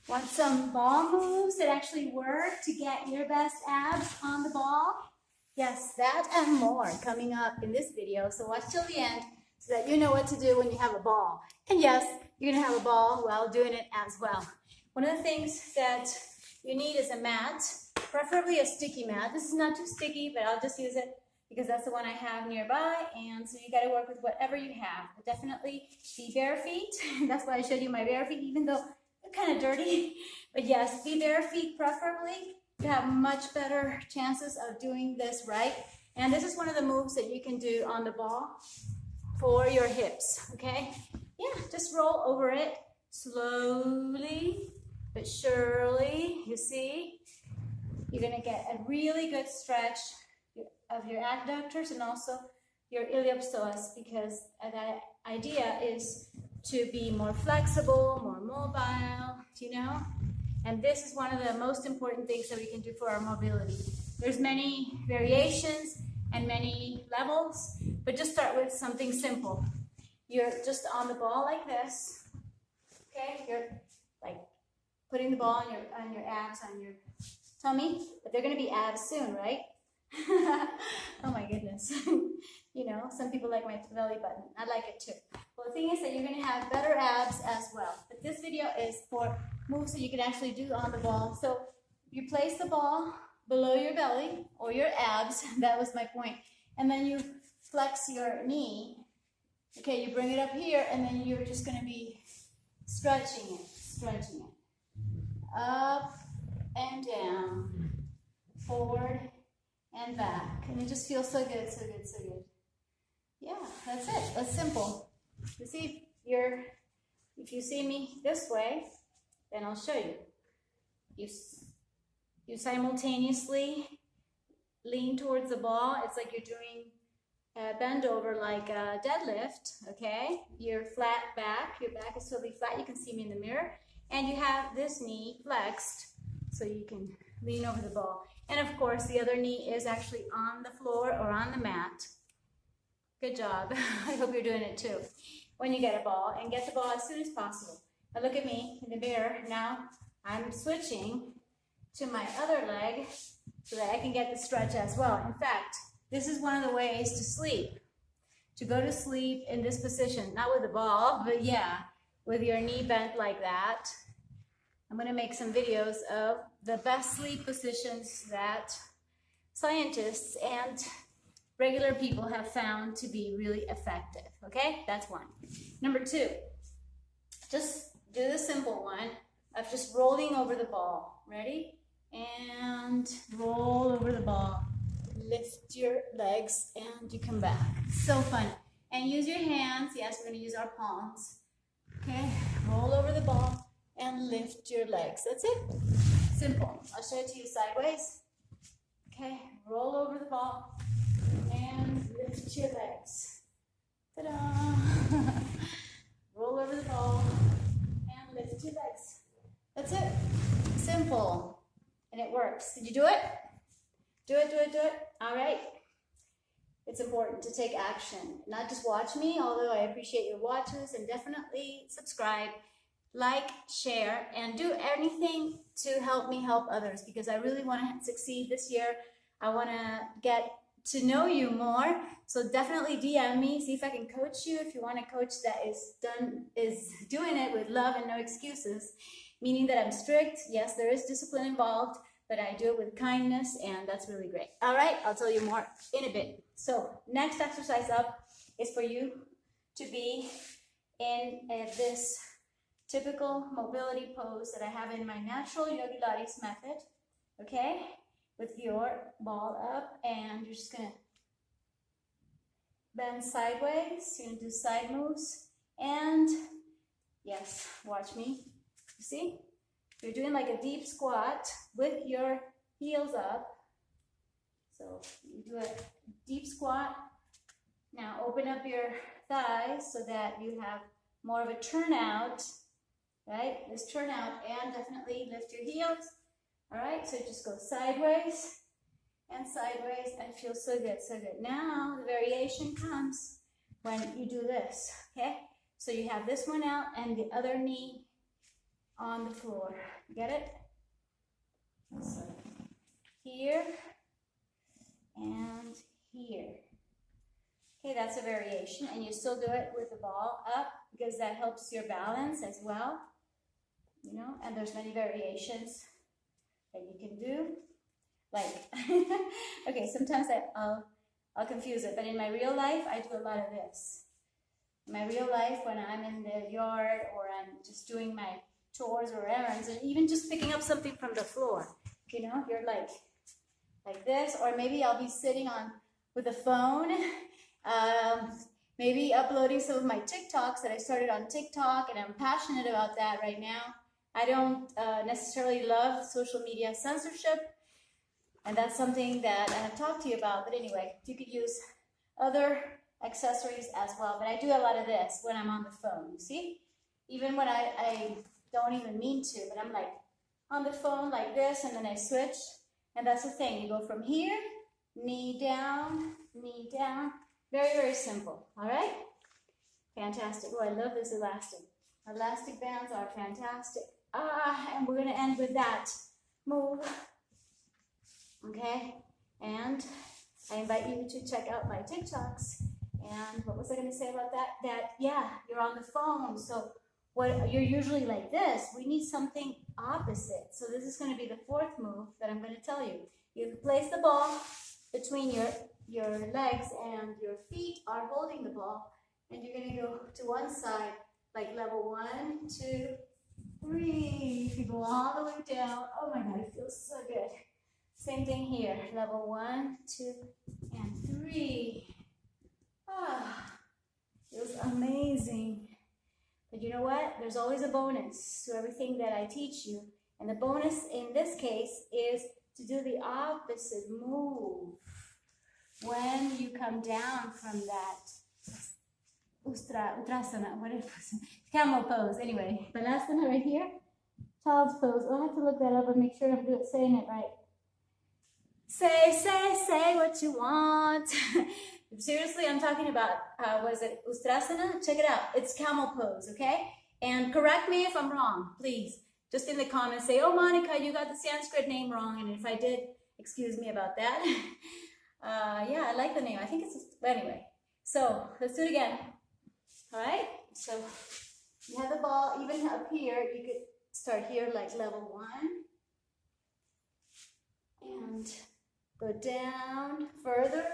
Want some ball moves that actually work to get your best abs on the ball? Yes, that and more coming up in this video. So watch till the end so that you know what to do when you have a ball. And yes, you're gonna have a ball while doing it as well. One of the things that you need is a mat, preferably a sticky mat. This is not too sticky, but I'll just use it because that's the one I have nearby. And so you gotta work with whatever you have. But definitely be bare feet. That's why I showed you my bare feet, even though they're kind of dirty. But yes, be bare feet preferably. You have much better chances of doing this right. And this is one of the moves that you can do on the ball for your hips, okay? Yeah, just roll over it slowly but surely. You see, you're gonna get a really good stretch of your adductors and also your iliopsoas, because the idea is to be more flexible, more mobile, you know? And this is one of the most important things that we can do for our mobility. There's many variations and many levels, but just start with something simple. You're just on the ball like this, okay? You're like putting the ball on your abs, on your tummy, but they're gonna be abs soon, right? Oh my goodness. You know, some people like my belly button. I like it too. Well, the thing is that you're gonna have better abs as well. But this video is for moves that you can actually do on the ball. So you place the ball below your belly or your abs. That was my point. And then you flex your knee. Okay, you bring it up here, and then you're just gonna be stretching it. Up and down, forward and back. And it just feels so good, so good, so good. Yeah, that's it. That's simple. You see, if you see me this way, then I'll show you. You simultaneously lean towards the ball. It's like you're doing a bend over like a deadlift, okay? You're flat back. Your back is totally flat. You can see me in the mirror. And you have this knee flexed so you can lean over the ball. And of course, the other knee is actually on the floor or on the mat. Good job. I hope you're doing it too. When you get a ball, and get the ball as soon as possible. Now look at me in the mirror. Now I'm switching to my other leg so that I can get the stretch as well. In fact, this is one of the ways to sleep. To go to sleep in this position, not with the ball, but yeah, with your knee bent like that. I'm gonna make some videos of the best sleep positions that scientists and regular people have found to be really effective, okay? That's one. Number two, just do the simple one of just rolling over the ball. Ready? And roll over the ball. Lift your legs and you come back. So fun. And use your hands. Yes, we're gonna use our palms. Okay, roll over the ball and lift your legs. That's it. Simple. I'll show it to you sideways. Okay, roll over the ball and lift your legs. Ta-da! Roll over the ball and lift your legs. That's it. Simple. And it works. Did you do it? Do it, do it, do it. All right. It's important to take action, not just watch me, although I appreciate your watches, and definitely subscribe, like, share, and do anything to help me help others, because I really want to succeed this year. I want to get to know you more. So definitely DM me, see if I can coach you. If you want a coach that is doing it with love and no excuses, meaning that I'm strict. Yes, there is discipline involved, but I do it with kindness, and that's really great. All right, I'll tell you more in a bit. So next exercise up is for you to be in this typical mobility pose that I have in my natural Yogi Lattes method, okay? With your ball up, and you're just gonna bend sideways. You're gonna do side moves, and yes, watch me. You see? You're doing like a deep squat with your heels up. So you do a deep squat. Now open up your thighs so that you have more of a turnout, right? This turnout, and definitely lift your heels. All right, so just go sideways and sideways, and feel so good, so good. Now the variation comes when you do this, okay? So you have this one out and the other knee on the floor. Get it? So here and here. Okay, that's a variation, and you still do it with the ball up because that helps your balance as well, you know, and there's many variations that you can do. Like, okay, sometimes I'll confuse it, but in my real life, I do a lot of this. In my real life, when I'm in the yard or I'm just doing my chores or errands, and even just picking up something from the floor, you know, you're like this, or maybe I'll be sitting on with a phone, maybe uploading some of my TikToks that I started on TikTok, and I'm passionate about that right now. I don't necessarily love social media censorship, and that's something that I have talked to you about, but anyway, you could use other accessories as well, but I do a lot of this when I'm on the phone, you see? Even when I don't even mean to, but I'm like on the phone like this, and then I switch, and that's the thing, you go from here, knee down, very, very simple, all right? Fantastic. Oh, I love this elastic. Elastic bands are fantastic. And we're gonna end with that move, okay? And I invite you to check out my TikToks. And what was I gonna say about that? Yeah, you're on the phone, so what you're usually like this, we need something opposite. So this is gonna be the fourth move that I'm gonna tell you. You place the ball between your legs, and your feet are holding the ball, and you're gonna go to one side, like level 1, 2, 3. You go all the way down. Oh my God, it feels so good. Same thing here, level 1, 2, and 3. Feels amazing. But you know what? There's always a bonus to everything that I teach you. And the bonus in this case is to do the opposite move when you come down from that Ustrasana, what is it? Camel pose. Anyway, Balasana right here, child's pose. Oh, I have to look that up and make sure I'm saying it right. Say what you want. Seriously, I'm talking about, what is it, Ustrasana? Check it out. It's camel pose, okay? And correct me if I'm wrong, please. Just in the comments say, oh, Monica, you got the Sanskrit name wrong. And if I did, excuse me about that. Yeah, I like the name. I think it's, anyway. So let's do it again. All right? So you have the ball, even up here, you could start here like level 1. And go down further.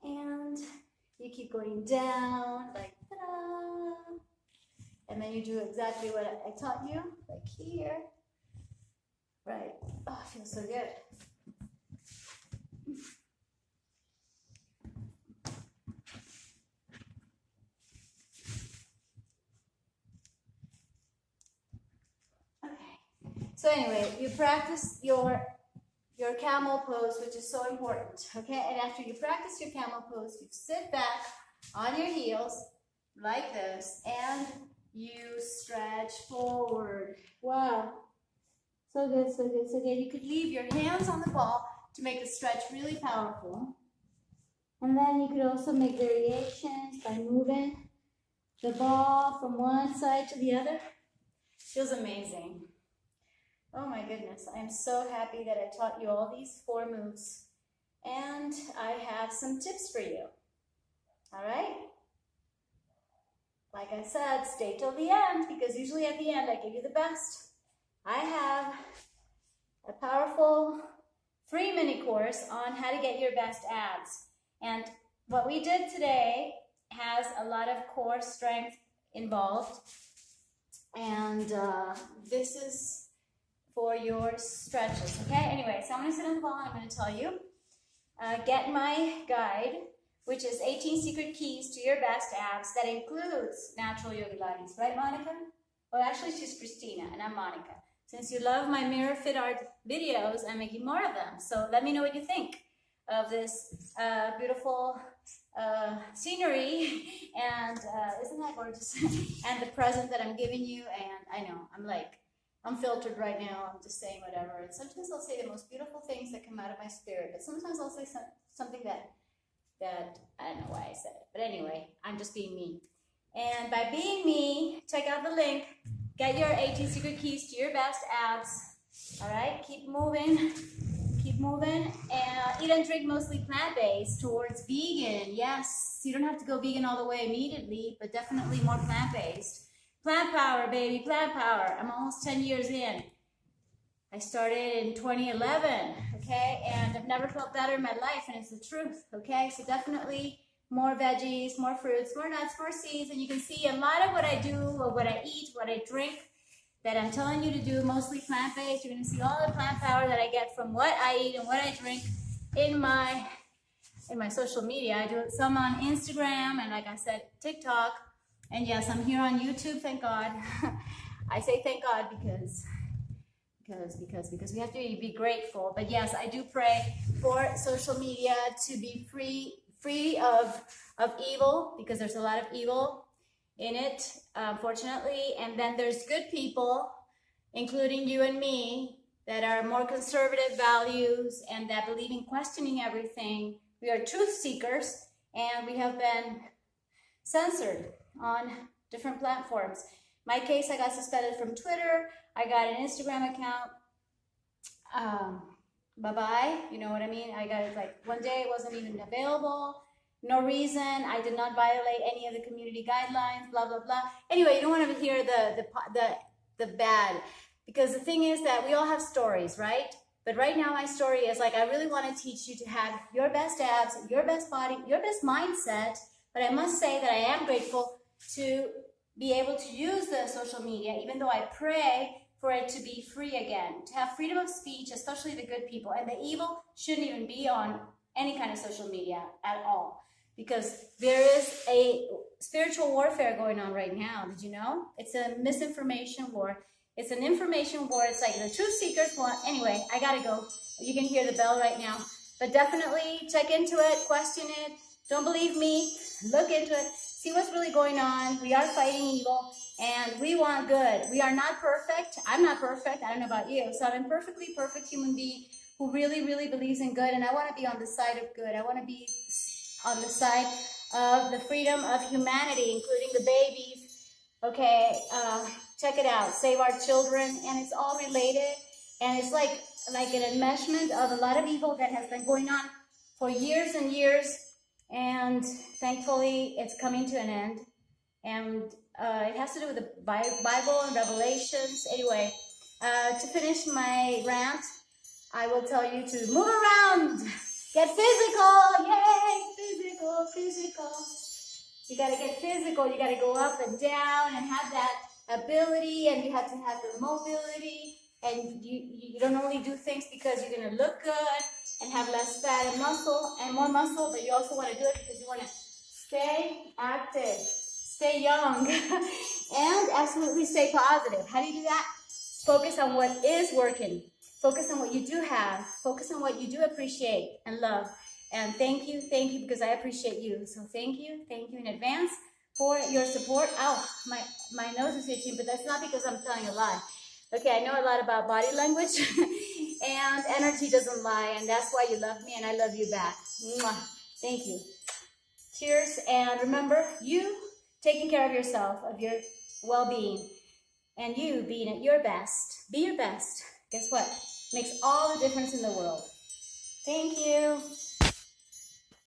And you keep going down, like ta-da. And then you do exactly what I taught you, like here. Right. Oh, it feels so good. Okay. So anyway, you practice your camel pose, which is so important, okay? And after you practice your camel pose, you sit back on your heels like this, and you stretch forward. Wow. So good, so good, so good. You could leave your hands on the ball to make the stretch really powerful. And then you could also make variations by moving the ball from one side to the other. Feels amazing. Oh my goodness, I am so happy that I taught you all these 4 moves. And I have some tips for you. All right? Like I said, stay till the end, because usually at the end I give you the best. I have a powerful free mini course on how to get your best abs. And what we did today has a lot of core strength involved. And this is for your stretches, okay? Anyway, so I'm gonna sit on the ball and I'm gonna tell you, get my guide, which is 18 secret keys to your best abs. That includes natural yoga Pilates, right, Monica? Well, actually, she's Christina and I'm Monica. Since you love my Mirror Fit Art videos, I'm making more of them. So let me know what you think of this beautiful scenery, and isn't that gorgeous? And the present that I'm giving you, and I know, I'm filtered right now, I'm just saying whatever, and sometimes I'll say the most beautiful things that come out of my spirit, but sometimes I'll say something that I don't know why I said it, but anyway, I'm just being me. And by being me, check out the link, Get your 18 secret keys to your best abs. All right, keep moving. Keep moving. And eat and drink mostly plant-based towards vegan. Yes, you don't have to go vegan all the way immediately, but definitely more plant-based. Plant power, baby, plant power. I'm almost 10 years in. I started in 2011, okay? And I've never felt better in my life, and it's the truth, okay? So definitely more veggies, more fruits, more nuts, more seeds, and you can see a lot of what I do, or what I eat, what I drink, that I'm telling you to do, mostly plant-based. You're gonna see all the plant power that I get from what I eat and what I drink in my social media. I do some on Instagram, and like I said, TikTok, and yes, I'm here on YouTube, thank God. I say thank God because we have to be grateful. But yes, I do pray for social media to be free of evil, because there's a lot of evil in it, unfortunately. And then there's good people, including you and me, that are more conservative values and that believe in questioning everything. We are truth seekers, and we have been censored on different platforms. My case, I got suspended from Twitter. I got an Instagram account. Bye-bye, you know what I mean? I got it like one day, it wasn't even available. No reason. I did not violate any of the community guidelines, blah, blah, blah. Anyway, you don't want to hear the bad, because the thing is that we all have stories, right? But right now my story is like, I really want to teach you to have your best abs, your best body, your best mindset. But I must say that I am grateful to be able to use the social media, even though I pray for it to be free again, to have freedom of speech, especially the good people. And the evil shouldn't even be on any kind of social media at all, because there is a spiritual warfare going on right now. Did you know? It's a misinformation war. It's an information war. It's like the truth seekers want. Anyway, I gotta go. You can hear the bell right now. But definitely check into it, question it. Don't believe me, look into it, see what's really going on. We are fighting evil, and we want good. We are not perfect. I'm not perfect. I don't know about you. So I'm an imperfectly perfect human being who really, really believes in good, and I want to be on the side of good. I want to be on the side of the freedom of humanity, including the babies. Okay, check it out. Save our children, and it's all related, and it's like an enmeshment of a lot of evil that has been going on for years and years. And thankfully, it's coming to an end. And it has to do with the Bible and Revelations. Anyway, to finish my rant, I will tell you to move around. Get physical. Yay, physical, physical. You got to get physical. You got to go up and down and have that ability. And you have to have the mobility. And you don't only do things because you're going to look good and have less fat and muscle and more muscle, but you also want to do it because you want to stay active, stay young, and absolutely stay positive. How do you do that? Focus on what is working. Focus on what you do have. Focus on what you do appreciate and love. And thank you, because I appreciate you. So thank you in advance for your support. Ow, my nose is itching, but that's not because I'm telling a lie. Okay, I know a lot about body language, and energy doesn't lie, and that's why you love me, and I love you back. Mwah. Thank you. Cheers, and remember, you taking care of yourself, of your well-being, and you being at your best. Be your best. Guess what? Makes all the difference in the world. Thank you.